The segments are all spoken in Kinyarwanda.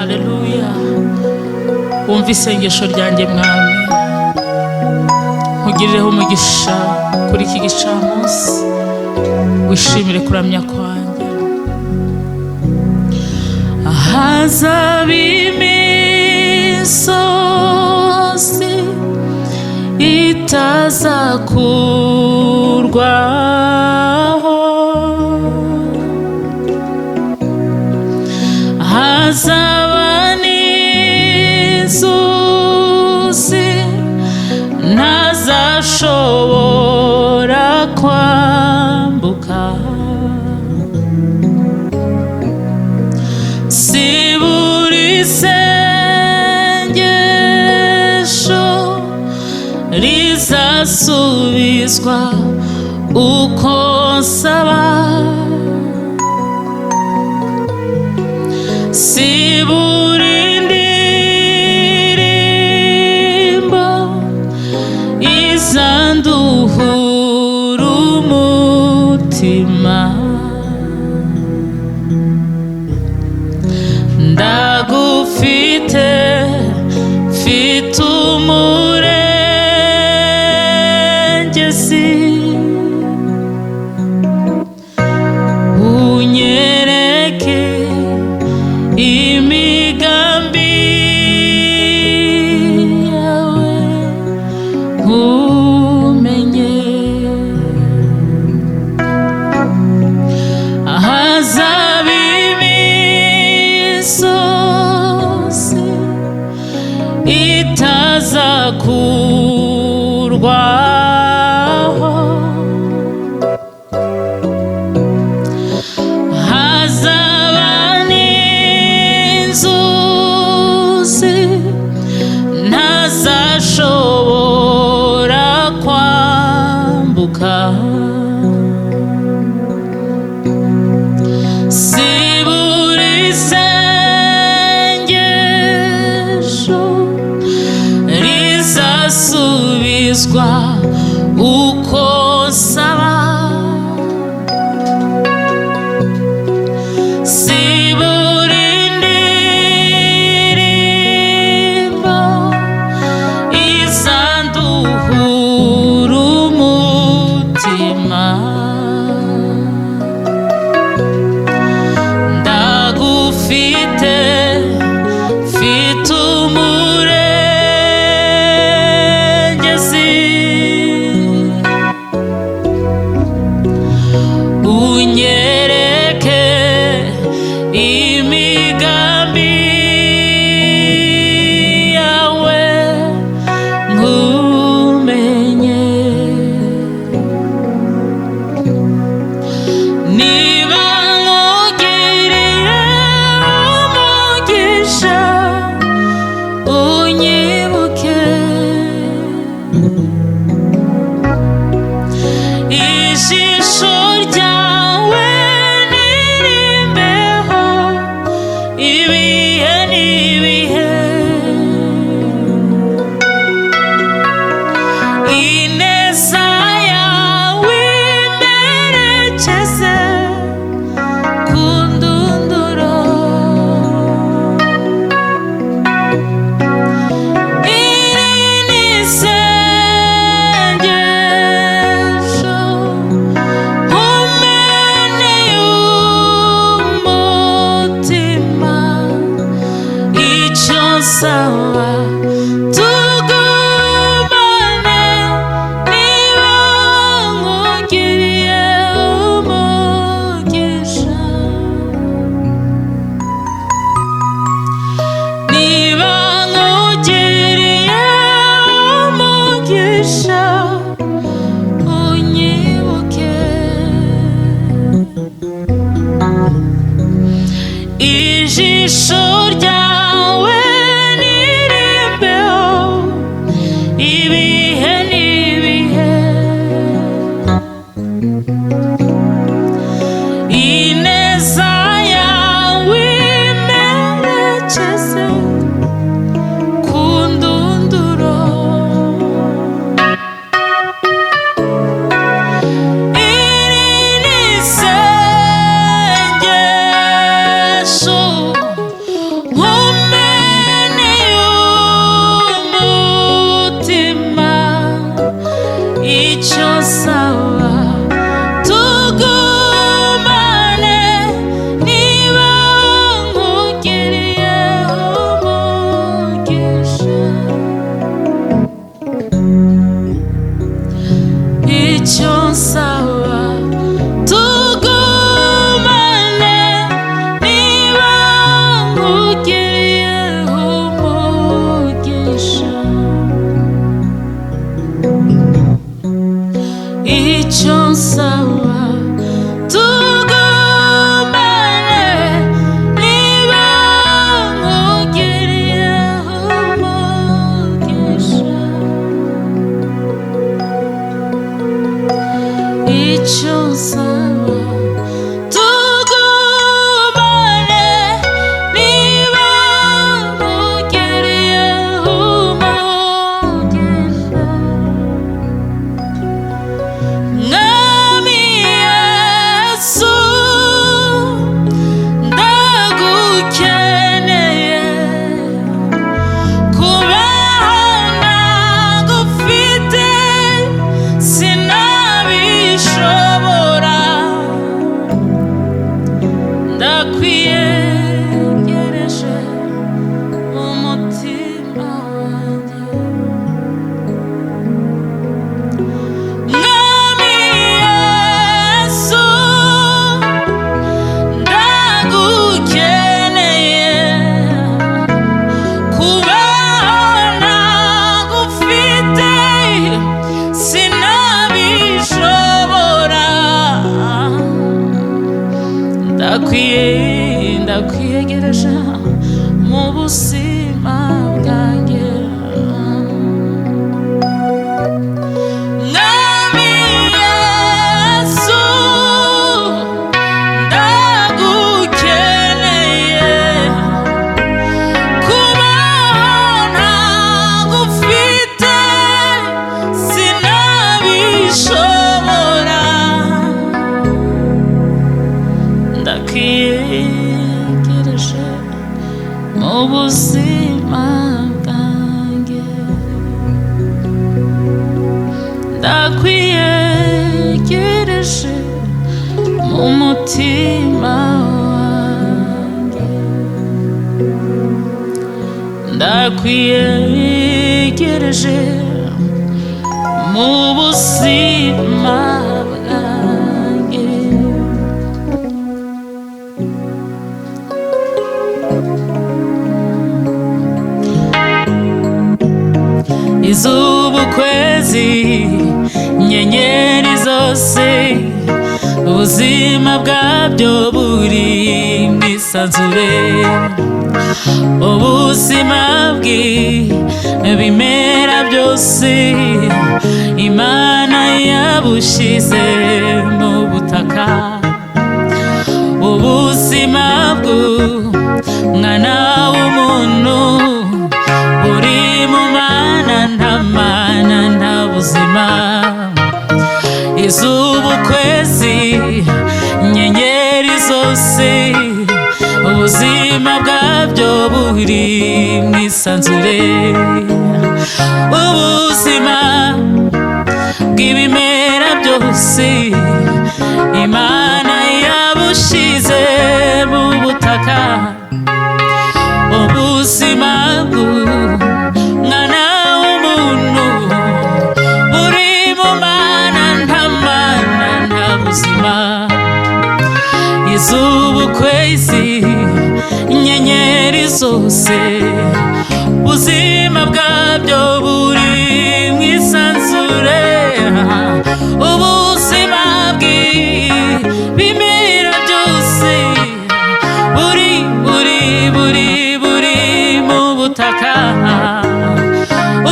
Haleluya. Wumva isengesho ryanjye mwami, nkugirireho umugisha kuri iki gicamunsi, wishimire kuramya kwanjye. Ahazaba imisozi itazakurwaho, hazaba n'inzuzi ntazashobora kwambuka, si buri sengesho rizasubizwa uko nsaba, si buri ndirimbo izanduhura umutima, ndagufite mfite umurengezi, unyereke imigambi yawe nkumenye. Ahazaba imisozi itazakurwaho, hazaba n'inzuzi ntazashobora kwambuka, si buri sengesho rizasubizwa uko nsaba, si buri ndirimbo izanduhura umutima, ndagufite mfite umurengezi, unyereke imigambi yawe nkumenye. Niba nkugiriye umugisha, unyibuke, ijisho ryawe nirimbeho ibihe n'ibihe, ineza yawe imperekeze ku ndunduro, iri ni isengesho umeneye umutima, icyo nsaba tugumane, niba nkugiriye umugisha, niba nkugiriye umugisha, unyibuke, ijisho ryawe nirimbeho mu buzima bwanjye. Ndakwiyegereje mu mutima wanjye, ndakwiyegereje mu buzima bwanjye. Izuba, ukwezi, inyenyeri zose, ubuzima bwabyo buri mwisanzure. Ubuzima bw'ibimera byose Imana yabushize mu butaka. Ubuzima bw'umwana w'umuntu buri mu mana, nta mana nta buzima. Izuba, ukwezi, inyenyeri zose, ubuzima bwabyo buri mwisanzure. Ubuzima bw'ibimera byose Imana yabushize mu butaka. Ubuzima bw'umwana w'umuntu buri mu mana, nta mana nta buzima. Izuba, ukwezi, inyenyeri zose, ubuzima bwabyo buri mwisanzure. Ubuzima bw'ibimera byose buri mu butaka.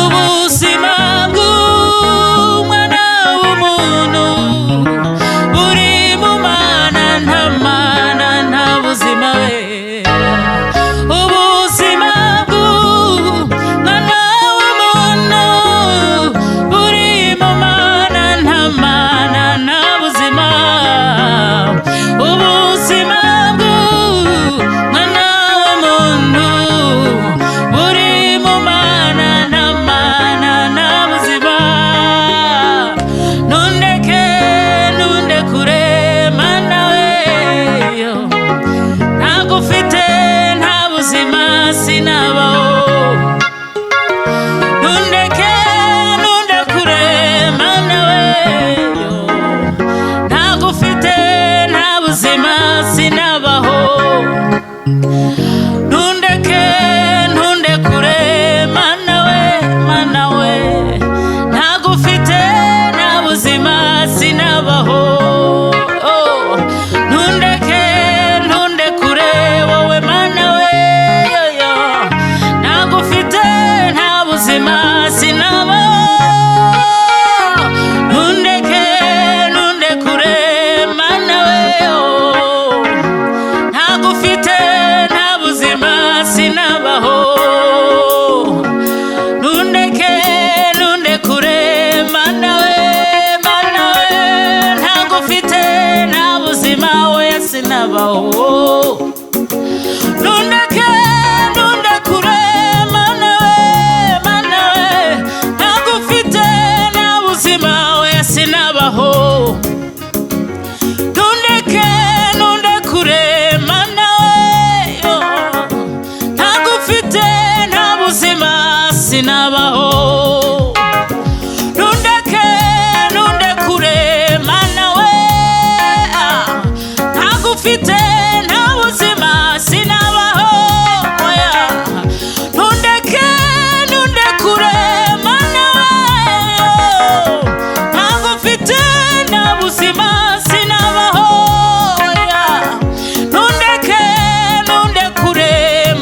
Ubuzima bw'umwana w'umuntu buri mu mana, nta mana nta buzima we. Ubuzima bw'umwana w'umuntu buri mu mana, nta mana nta buzima. Ubuzima bw'umwana w'umuntu buri mu mana, nta mana nta buzima. Nundeke kure mana we, ntagufite nta buzima sinabaho. Nundeke kure mana we, ntagufite nta buzima sinabaho. Nundeke kure mana we, ntagufite nta buzima sinabaho. Nundeke kure wowe mana we, ntagufite nta buzima sinabaho. Nundeke kure mana we, ntagufite nta buzima sinabaho. Nundeke kure mana we, ntagufite nta buzima oya sinabaho. Nundeke kure mana we, ntagufite nta buzima oya sinabaho. Nundeke kure mana we, ntagufite nta buzima sinabaho. Nundeke kure mana we, ntagufite nta buzima sinabaho. Nundeke kure mana we, ntagufite nta buzima sinabaho. Nundeke kure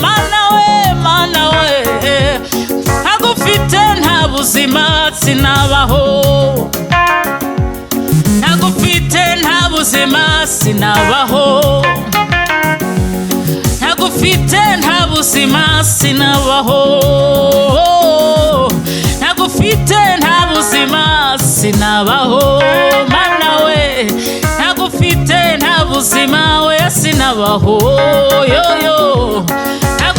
mana we, ntagufite nta buzima sinabaho. Ntagufite nta buzima sinabaho. Ntagufite nta buzima sinabaho. Ntagufite nta buzima sinabaho mana we, ntagufite nta buzima we sinabaho. Yo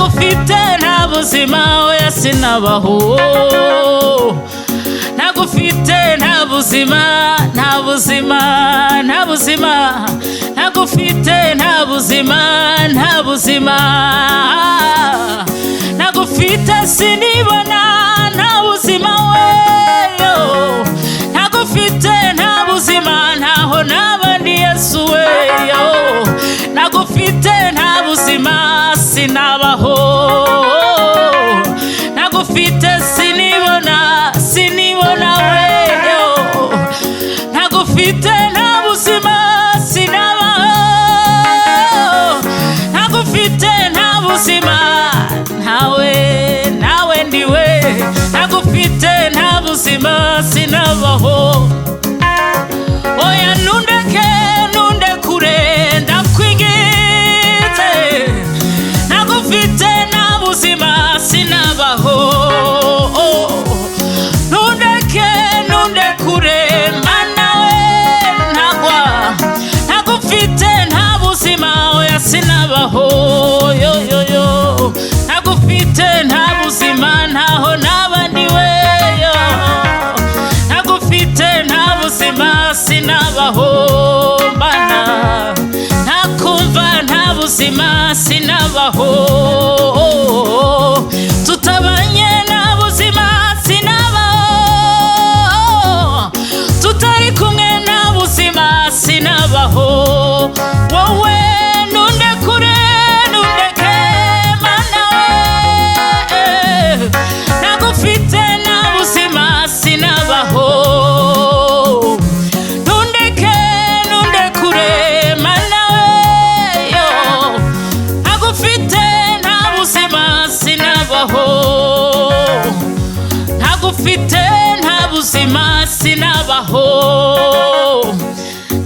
ntagufite nta buzima oya sinabaho ntagufite nta buzima nta buzima nta buzima ntagufite nta buzima nta buzima ntagufite sinibona nta buzima weyo ntagufite nta buzima ntaho naba ndi Yesu weyo ntagufite nta buzima sinabaho ntagufite sinibona weyo ntagufite nta buzima sinabaho ntagufite nta buzima nawe ndiwe ntagufite nta buzima sinabaho oya nundekure ndakwinginze ntagufite nta buzima sinabaho nundekure mana we ntagwa ntagufite nta buzima oya sinabaho yo ntagufite nta buzima ntaho naba ndi weyo ntagufite nta buzima sinabaho mana ntakumva nta buzima sinabaho tutabanye nta buzima sinabaho tutari kumwe nta buzima sinabaho wowe nundekure nundeke mana we ntagufite nta buzima sinabaho nundekure mana we yo ntagufite nta buzima sinabaho ntagufite nta buzima sinabaho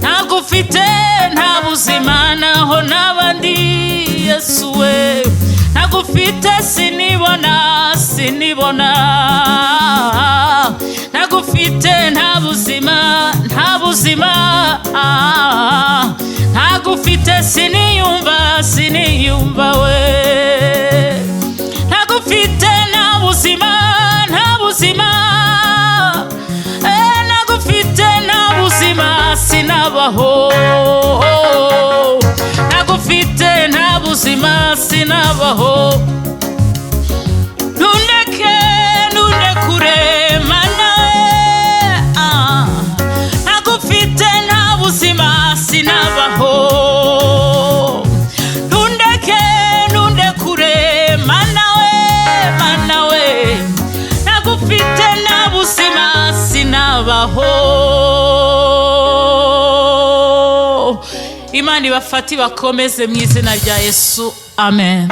ntagufite nta buzima naho nabandi Yesu we ntagufite sinibona ntagufite nta buzima ntagufite siniyumva we ntagufite nta buzima ntagufite nta buzima sinabaho ntagufite nta buzima sinabaho nundekure mana ntagufite nta buzima sinabaho nundekure mana we ntagufite nta buzima sinabaho. Imana ibafate bakomeze mu izina rya Yesu amen.